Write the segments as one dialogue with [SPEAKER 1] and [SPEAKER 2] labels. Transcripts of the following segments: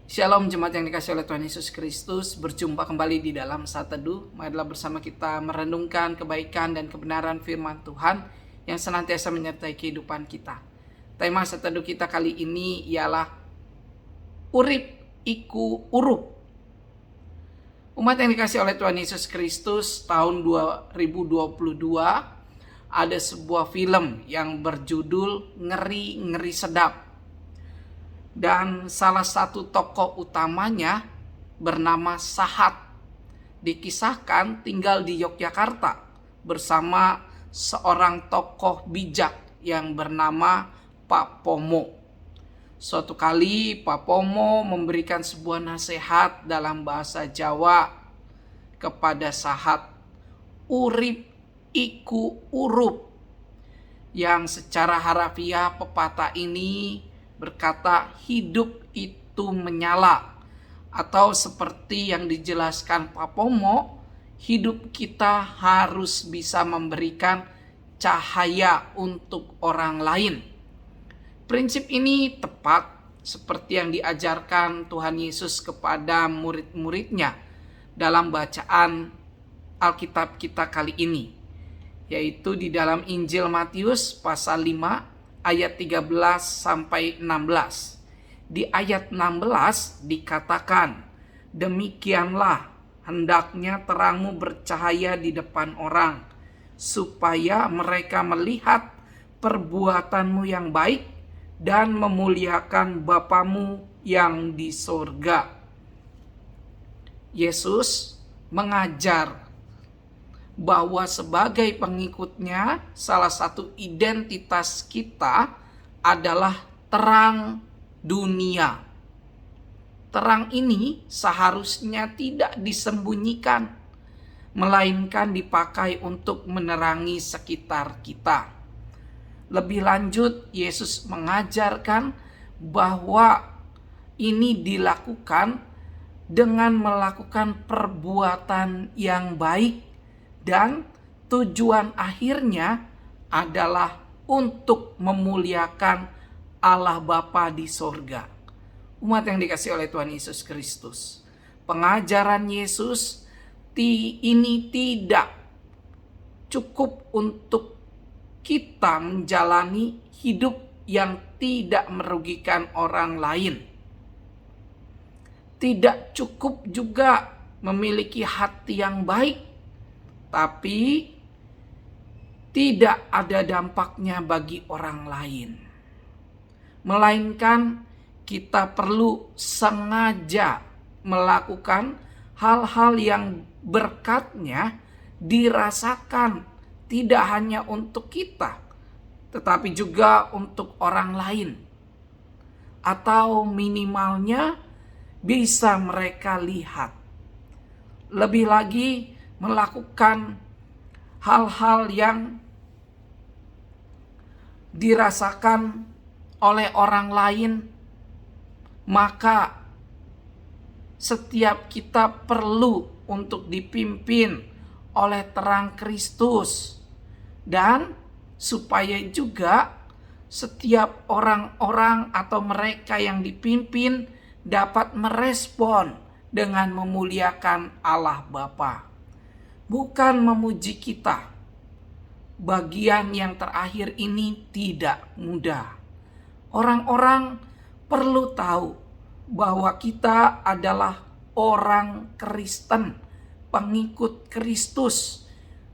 [SPEAKER 1] Shalom jemaat yang dikasihi oleh Tuhan Yesus Kristus. Berjumpa kembali di dalam Saat Teduh. Marilah bersama kita merenungkan kebaikan dan kebenaran firman Tuhan yang senantiasa menyertai kehidupan kita. Tema Saat Teduh kita kali ini ialah Urip Iku Urup. Umat yang dikasihi oleh Tuhan Yesus Kristus, tahun 2022 ada sebuah film yang berjudul Ngeri-Ngeri Sedap. Dan salah satu tokoh utamanya bernama Sahat. Dikisahkan tinggal di Yogyakarta bersama seorang tokoh bijak yang bernama Pak Pomo. Suatu kali Pak Pomo memberikan sebuah nasihat dalam bahasa Jawa kepada Sahat. Urip iku urup. Yang secara harafiah pepatah ini berkata hidup itu menyala. Atau seperti yang dijelaskan Pak Pomo, hidup kita harus bisa memberikan cahaya untuk orang lain. Prinsip ini tepat seperti yang diajarkan Tuhan Yesus kepada murid-muridnya dalam bacaan Alkitab kita kali ini, yaitu di dalam Injil Matius pasal 5 ayat 13 sampai 16. Di ayat 16 dikatakan, demikianlah hendaknya terangmu bercahaya di depan orang, supaya mereka melihat perbuatanmu yang baik dan memuliakan Bapamu yang di sorga. Yesus mengajar bahwa sebagai pengikutnya, salah satu identitas kita adalah terang dunia. Terang ini seharusnya tidak disembunyikan, melainkan dipakai untuk menerangi sekitar kita. Lebih lanjut, Yesus mengajarkan bahwa ini dilakukan dengan melakukan perbuatan yang baik, dan tujuan akhirnya adalah untuk memuliakan Allah Bapa di sorga. Umat yang dikasihi oleh Tuhan Yesus Kristus, pengajaran Yesus ini tidak cukup untuk kita menjalani hidup yang tidak merugikan orang lain. Tidak cukup juga memiliki hati yang baik, tapi tidak ada dampaknya bagi orang lain. Melainkan kita perlu sengaja melakukan hal-hal yang berkatnya dirasakan tidak hanya untuk kita, tetapi juga untuk orang lain. Atau minimalnya bisa mereka lihat. Lebih lagi, melakukan hal-hal yang dirasakan oleh orang lain, maka setiap kita perlu untuk dipimpin oleh terang Kristus, dan supaya juga setiap orang-orang atau mereka yang dipimpin dapat merespon dengan memuliakan Allah Bapa. Bukan memuji kita. Bagian yang terakhir ini tidak mudah. Orang-orang perlu tahu bahwa kita adalah orang Kristen, pengikut Kristus.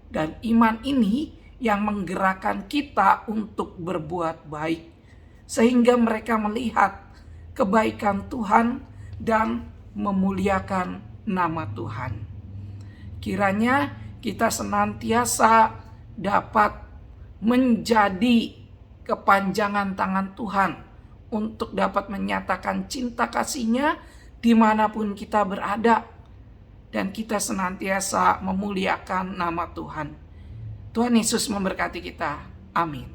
[SPEAKER 1] Dan iman ini yang menggerakkan kita untuk berbuat baik, sehingga mereka melihat kebaikan Tuhan dan memuliakan nama Tuhan. Kiranya kita senantiasa dapat menjadi kepanjangan tangan Tuhan untuk dapat menyatakan cinta kasih-Nya dimanapun kita berada, dan kita senantiasa memuliakan nama Tuhan. Tuhan Yesus memberkati kita. Amin.